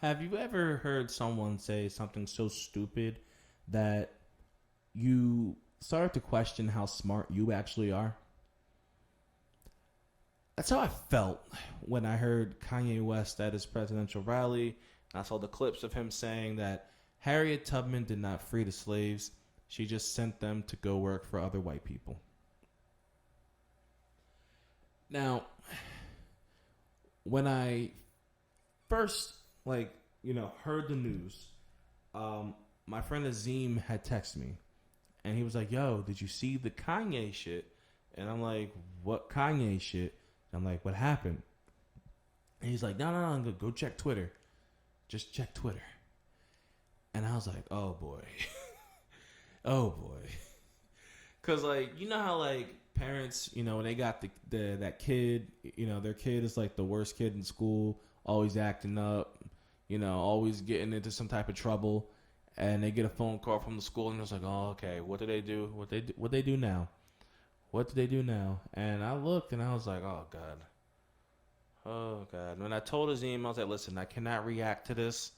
Have you ever heard someone say something so stupid that you start to question how smart you actually are? That's how I felt when I heard Kanye West at his presidential rally. I saw the clips of him saying that Harriet Tubman did not free the slaves. She just sent them to go work for other white people. Now, when I first heard the news, my friend Azim had texted me, and he was like, "Yo, did you see the Kanye shit?" And I'm like, "What Kanye shit?" And I'm like, "What happened?" And he's like, "No, go check Twitter. Just check Twitter." And I was like, "Oh boy, oh boy," because you know how parents, when they got the that kid, their kid is like the worst kid in school, always acting up, always getting into some type of trouble, and they get a phone call from the school, and it's like, "Oh, okay, what do they do? What they do now? What do they do now?" And I looked, and I was like, "Oh God, oh God." When I told Azim, I was like, "Listen, I cannot react to this,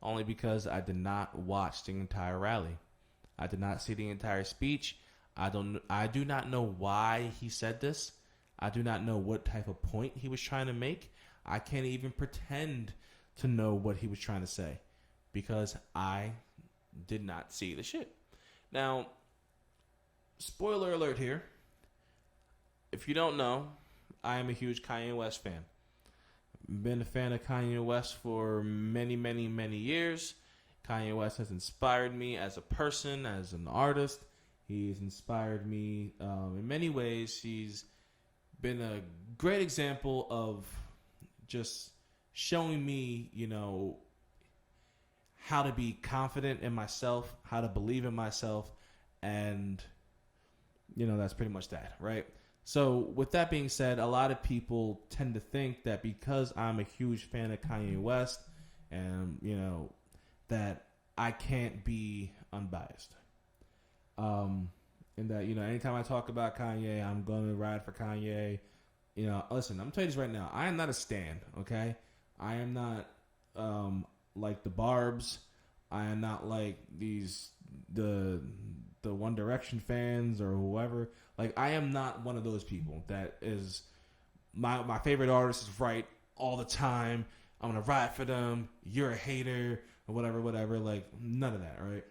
only because I did not watch the entire rally. I did not see the entire speech. I do not know why he said this. I do not know what type of point he was trying to make. I can't even pretend to know what he was trying to say because I did not see the shit." Now, spoiler alert here. If you don't know, I am a huge Kanye West fan. Been a fan of Kanye West for many, many, many years. Kanye West has inspired me as a person, as an artist. He's inspired me in many ways. He's been a great example of just showing me, how to be confident in myself, how to believe in myself, and, that's pretty much that, right? So with that being said, a lot of people tend to think that because I'm a huge fan of Kanye West and, that I can't be unbiased. And that, anytime I talk about Kanye, I'm going to ride for Kanye. Listen, I'm telling you this right now. I am not a stan, okay? I am not like the Barbs. I am not like the One Direction fans or whoever. I am not one of those people that is my favorite artist is right all the time. I'm gonna ride for them. You're a hater or whatever. None of that, right?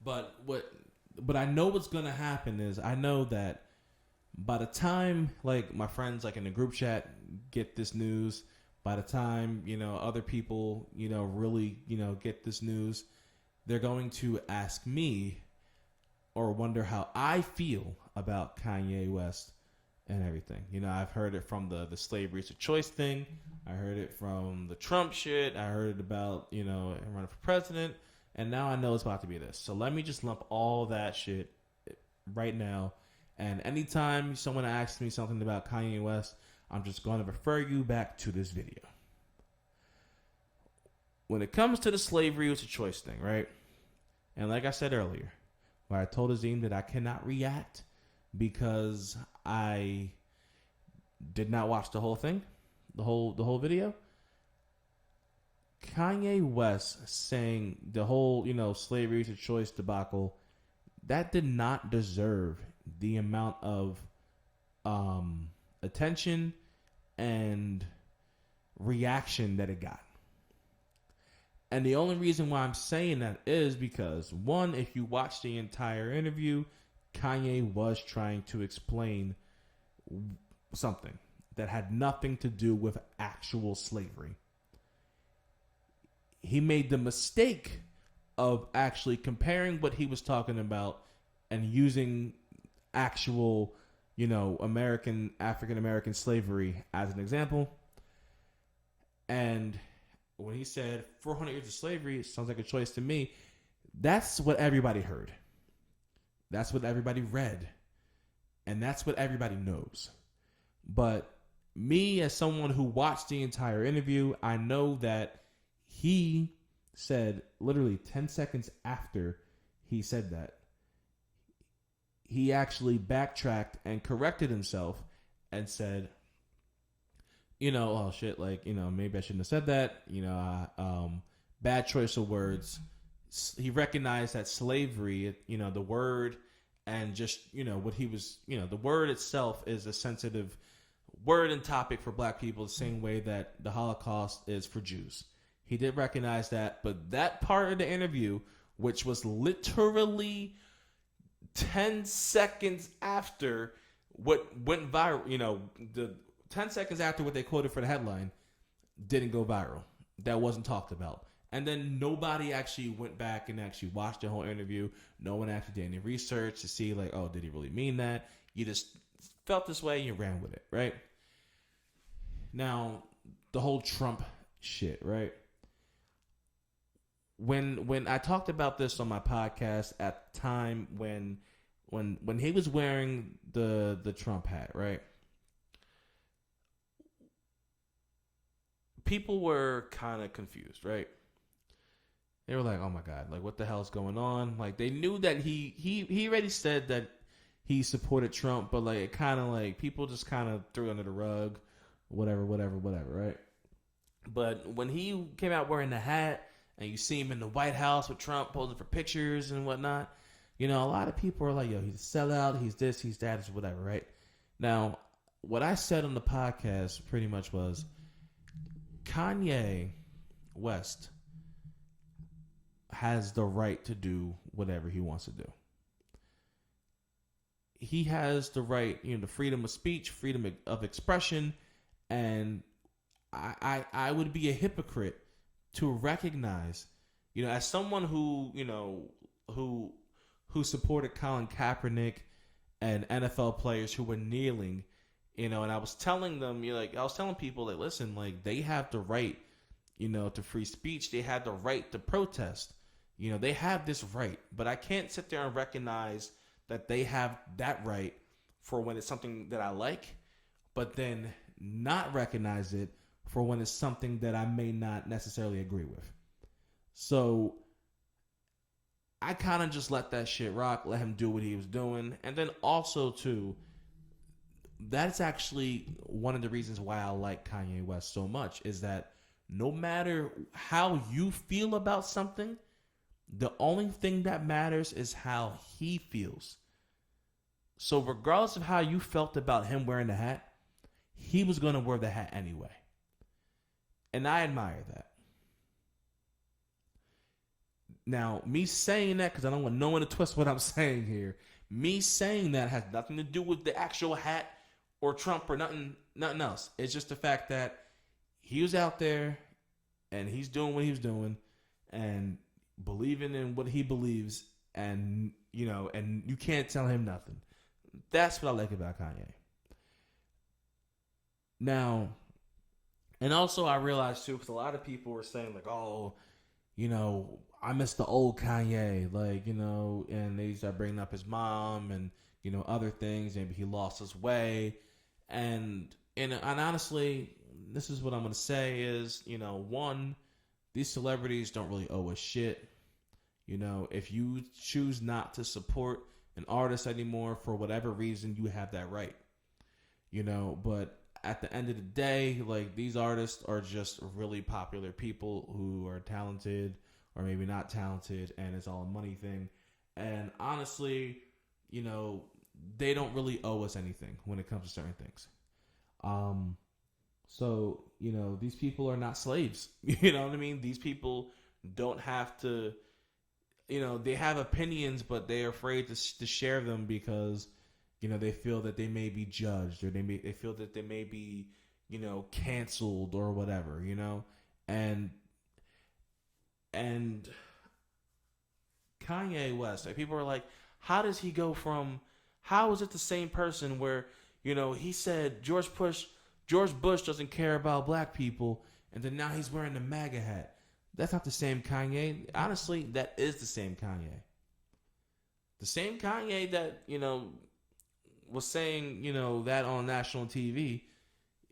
But I know what's gonna happen is I know that by the time my friends in the group chat get this news, by the time other people really get this news, they're going to ask me or wonder how I feel about Kanye West and everything. I've heard it from the slavery is a choice thing. I heard it from the Trump shit. I heard it about him running for president. And now I know it's about to be this. So let me just lump all that shit right now. And anytime someone asks me something about Kanye West, I'm just going to refer you back to this video. When it comes to the slavery, it's a choice thing, right? And like I said earlier, where I told Azim that I cannot react because I did not watch the whole thing, the whole video. Kanye West saying the whole, slavery is a choice debacle, that did not deserve the amount of attention and reaction that it got. And the only reason why I'm saying that is because, one, if you watch the entire interview, Kanye was trying to explain something that had nothing to do with actual slavery. He made the mistake of actually comparing what he was talking about and using actual, African American slavery as an example. And when he said 400 years of slavery sounds like a choice to me, that's what everybody heard. That's what everybody read. And that's what everybody knows. But me, as someone who watched the entire interview, I know that he said literally 10 seconds after he said that, he actually backtracked and corrected himself and said, oh shit, like, maybe I shouldn't have said that. Bad choice of words. He recognized that slavery, the word, and just, what he was, the word itself is a sensitive word and topic for black people, the same way that the Holocaust is for Jews. He did recognize that, but that part of the interview, which was literally 10 seconds after what went viral, the 10 seconds after what they quoted for the headline, didn't go viral. That wasn't talked about. And then nobody actually went back and actually watched the whole interview. No one actually did any research to see, like, oh, did he really mean that? You just felt this way and you ran with it, right? Now, the whole Trump shit, right? When I talked about this on my podcast at the time when he was wearing the Trump hat, right? People were kind of confused, right? They were like, "Oh my god, like what the hell's going on?" Like they knew that he already said that he supported Trump, but like it kind of like people just kind of threw it under the rug, whatever, right? But when he came out wearing the hat and you see him in the White House with Trump posing for pictures and whatnot, a lot of people are like, "Yo, he's a sellout, he's this, he's that, he's whatever," right? Now, what I said on the podcast pretty much was Kanye West has the right to do whatever he wants to do. He has the right, the freedom of speech, freedom of expression, and I would be a hypocrite to recognize, as someone who, who supported Colin Kaepernick and NFL players who were kneeling, and I was telling them, I was telling people that, listen, like they have the right, to free speech. They have the right to protest. They have this right, but I can't sit there and recognize that they have that right for when it's something that I like, but then not recognize it for when it's something that I may not necessarily agree with. So I kind of just let that shit rock, let him do what he was doing. And then also, too, that's actually one of the reasons why I like Kanye West so much, is that no matter how you feel about something, the only thing that matters is how he feels. So regardless of how you felt about him wearing the hat, he was going to wear the hat anyway. And I admire that. Now, me saying that, because I don't want no one to twist what I'm saying here, me saying that has nothing to do with the actual hat or Trump or nothing else. It's just the fact that he was out there and he's doing what he was doing and believing in what he believes, and and you can't tell him nothing. That's what I like about Kanye. Now, and also I realized too, because a lot of people were saying like, oh, I miss the old Kanye, like, and they start bringing up his mom and, other things. Maybe he lost his way. And honestly, this is what I'm going to say is, one, these celebrities don't really owe us shit. If you choose not to support an artist anymore for whatever reason, you have that right. But at the end of the day, like, these artists are just really popular people who are talented or maybe not talented, and it's all a money thing. And honestly, they don't really owe us anything when it comes to certain things. So, these people are not slaves. You know what I mean? These people don't have to, they have opinions, but they're afraid to share them because, they feel that they may be judged, or they feel that they may be, canceled or whatever, and Kanye West, like, people are like, how is it the same person where, he said George Bush doesn't care about black people, and then now he's wearing the MAGA hat? That's not the same Kanye. Honestly, that is the same Kanye. The same Kanye that, was saying, that on national TV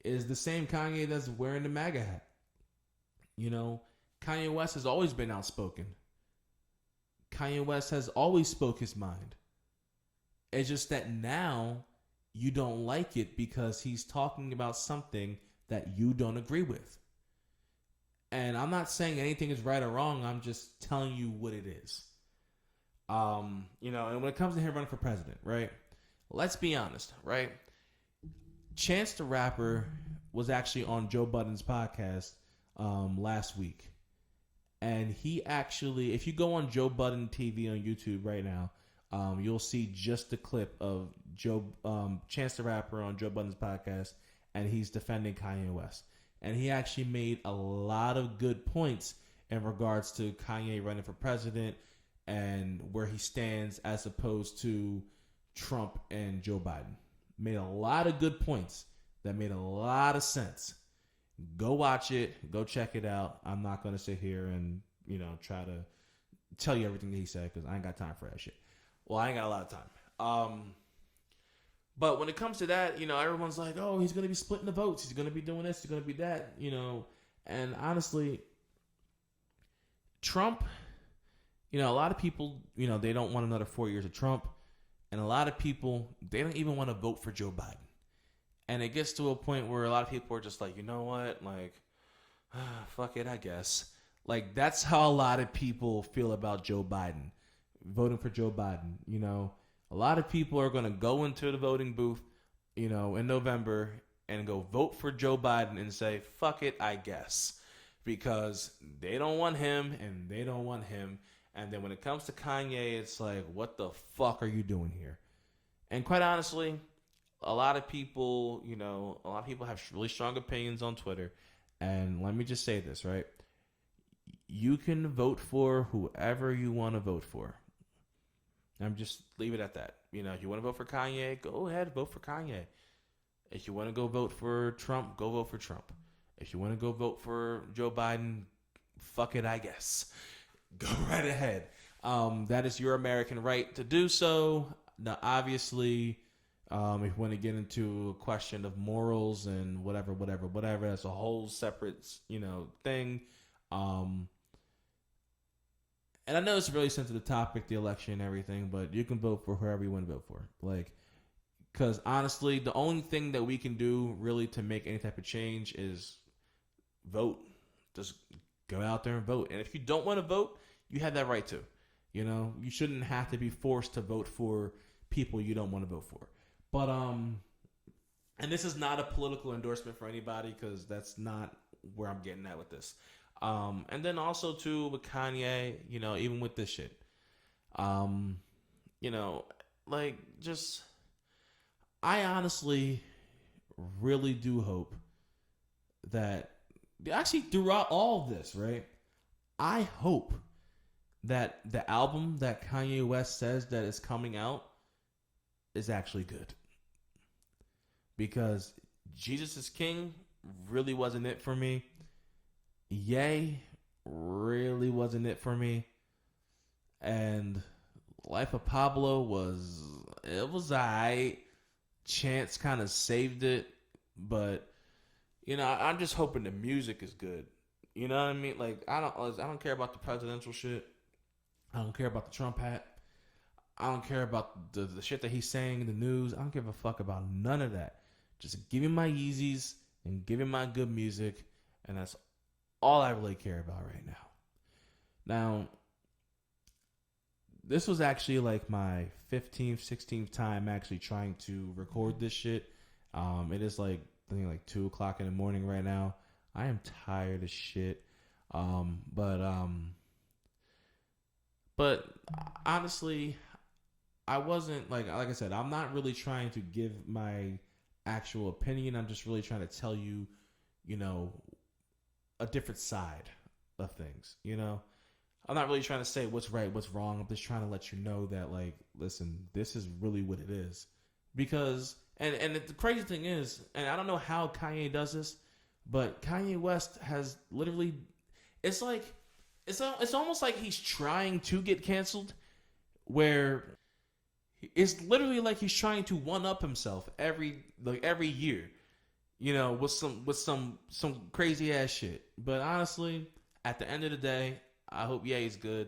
is the same Kanye that's wearing the MAGA hat. Kanye West has always been outspoken. Kanye West has always spoke his mind. It's just that now you don't like it because he's talking about something that you don't agree with. And I'm not saying anything is right or wrong. I'm just telling you what it is. And when it comes to him running for president, right? Let's be honest, right? Chance the Rapper was actually on Joe Budden's podcast last week. And he actually, if you go on Joe Budden TV on YouTube right now, you'll see just the clip of Chance the Rapper on Joe Budden's podcast, and he's defending Kanye West. And he actually made a lot of good points in regards to Kanye running for president and where he stands as opposed to Trump and Joe Biden. Made a lot of good points that made a lot of sense. Go watch it. Go check it out. I'm not going to sit here and, try to tell you everything that he said because I ain't got time for that shit. Well, I ain't got a lot of time. But when it comes to that, everyone's like, oh, he's going to be splitting the votes. He's going to be doing this. He's going to be that, And honestly, Trump, a lot of people, they don't want another 4 years of Trump. And a lot of people, they don't even want to vote for Joe Biden. And it gets to a point where a lot of people are just like, you know what? Like, fuck it, I guess. Like, that's how a lot of people feel about Joe Biden. Voting for Joe Biden, A lot of people are going to go into the voting booth, in November and go vote for Joe Biden and say, fuck it, I guess. Because they don't want him and they don't want him. And then when it comes to Kanye, it's like, what the fuck are you doing here? And quite honestly, a lot of people have really strong opinions on Twitter. And let me just say this, right? You can vote for whoever you want to vote for. I'm just leave it at that. If you want to vote for Kanye, go ahead, vote for Kanye. If you want to go vote for Trump, go vote for Trump. If you want to go vote for Joe Biden, fuck it, I guess. Go right ahead. That is your American right to do so. Now, obviously, if you want to get into a question of morals and whatever, that's a whole separate, thing. And I know it's a really sensitive topic, the election and everything, but you can vote for whoever you want to vote for. Because honestly, the only thing that we can do really to make any type of change is vote. Just go out there and vote. And if you don't want to vote, you have that right to. You shouldn't have to be forced to vote for people you don't want to vote for. But, and this is not a political endorsement for anybody because that's not where I'm getting at with this. And then also too with Kanye, even with this shit, I honestly really do hope that actually throughout all of this, right? I hope that the album that Kanye West says that is coming out is actually good. Because Jesus is King really wasn't it for me. Yay really wasn't it for me. And Life of Pablo was alright. Chance kind of saved it, but I'm just hoping the music is good. You know what I mean? I don't care about the presidential shit. I don't care about the Trump hat. I don't care about the shit that he's saying in the news. I don't give a fuck about none of that. Just give me my Yeezys and give me my good music, and that's all I really care about right now. Now, this was actually my 15th, 16th time actually trying to record this shit. It is I think 2 o'clock in the morning right now. I am tired as shit. But honestly, I wasn't like I said, I'm not really trying to give my actual opinion. I'm just really trying to tell you, a different side of things, I'm not really trying to say what's right, what's wrong. I'm just trying to let you know that, listen, this is really what it is. Because, and the crazy thing is, and I don't know how Kanye does this, but Kanye West has literally, it's almost like he's trying to get canceled, where it's literally like he's trying to one-up himself every year, with some crazy ass shit. But honestly, at the end of the day, I hope Ye's good.